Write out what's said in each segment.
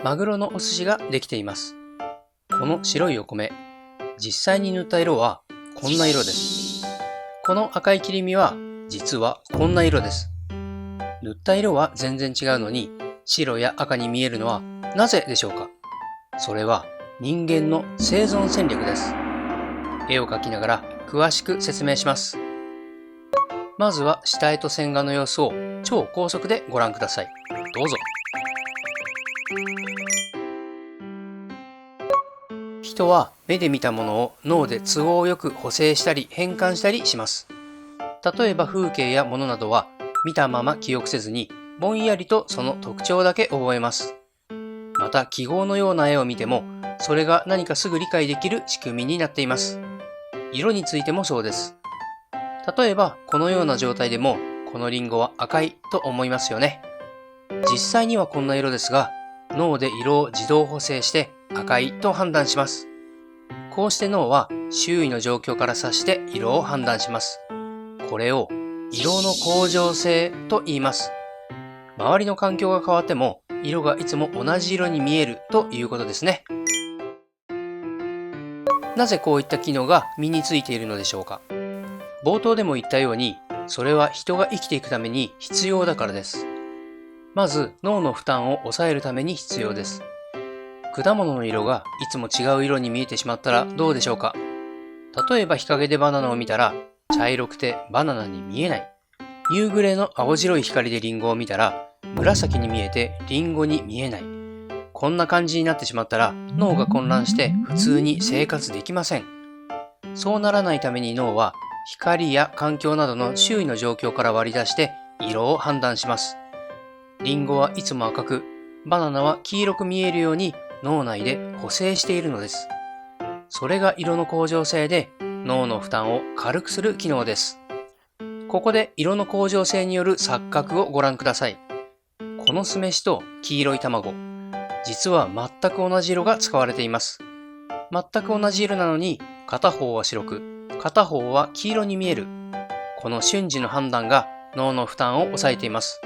マグロのお寿司ができています。この白いお米、実際に塗った色はこんな色です。この赤い切り身は実はこんな色です。塗った色は全然違うのに白や赤に見えるのはなぜでしょうか？それは人間の生存戦略です。絵を描きながら詳しく説明します。まずは下絵と線画の様子を超高速でご覧ください。どうぞ。人は目で見たものを脳で都合よく補正したり変換したりします。例えば風景や物などは見たまま記憶せずにぼんやりとその特徴だけ覚えます。また記号のような絵を見てもそれが何かすぐ理解できる仕組みになっています。色についてもそうです。例えばこのような状態でもこのリンゴは赤いと思いますよね。実際にはこんな色ですが脳で色を自動補正して赤いと判断します。こうして脳は周囲の状況から察して色を判断します。これを色の恒常性と言います。周りの環境が変わっても色がいつも同じ色に見えるということですね。なぜこういった機能が身についているのでしょうか？冒頭でも言ったように、それは人が生きていくために必要だからです。まず脳の負担を抑えるために必要です。果物の色がいつも違う色に見えてしまったらどうでしょうか？例えば日陰でバナナを見たら茶色くてバナナに見えない。夕暮れの青白い光でリンゴを見たら紫に見えてリンゴに見えない。こんな感じになってしまったら脳が混乱して普通に生活できません。そうならないために脳は光や環境などの周囲の状況から割り出して色を判断します。リンゴはいつも赤く、バナナは黄色く見えるように脳内で補正しているのです。それが色の恒常性で脳の負担を軽くする機能です。ここで色の恒常性による錯覚をご覧ください。この酢飯と黄色い卵、実は全く同じ色が使われています。全く同じ色なのに片方は白く、片方は黄色に見える。この瞬時の判断が脳の負担を抑えています。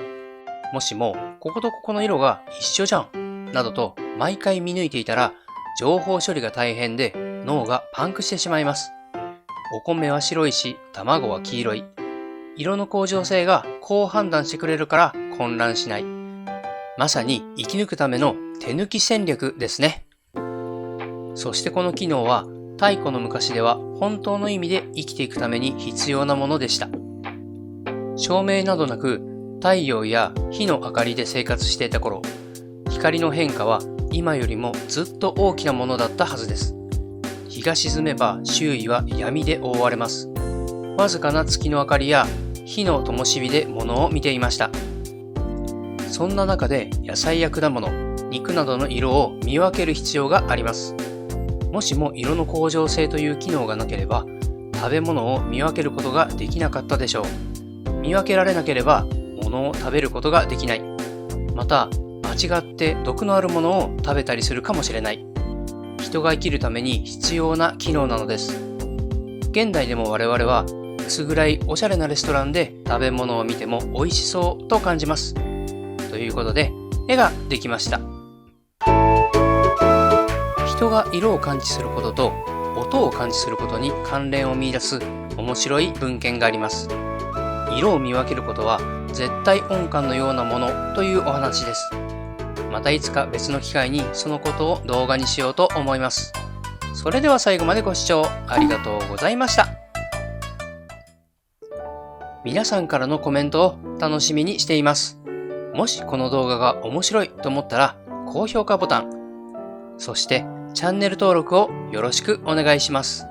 もしもこことここの色が一緒じゃんなどと毎回見抜いていたら情報処理が大変で脳がパンクしてしまいます。お米は白いし卵は黄色い。色の恒常性がこう判断してくれるから混乱しない。まさに生き抜くための手抜き戦略ですね。そしてこの機能は太古の昔では本当の意味で生きていくために必要なものでした。照明などなく太陽や火の明かりで生活していた頃、光の変化は今よりもずっと大きなものだったはずです。日が沈めば周囲は闇で覆われます。わずかな月の明かりや火の灯火で物を見ていました。そんな中で野菜や果物、肉などの色を見分ける必要があります。もしも色の恒常性という機能がなければ、食べ物を見分けることができなかったでしょう。見分けられなければ、物を食べることができない。また、間違って毒のあるものを食べたりするかもしれない。人が生きるために必要な機能なのです。現代でも我々は、薄暗いおしゃれなレストランで食べ物を見ても美味しそうと感じます。ということで、絵ができました。人が色を感知することと音を感知することに関連を見出す面白い文献があります。色を見分けることは絶対音感のようなものというお話です。またいつか別の機会にそのことを動画にしようと思います。それでは最後までご視聴ありがとうございました。皆さんからのコメントを楽しみにしています。もしこの動画が面白いと思ったら高評価ボタン、そしてチャンネル登録をよろしくお願いします。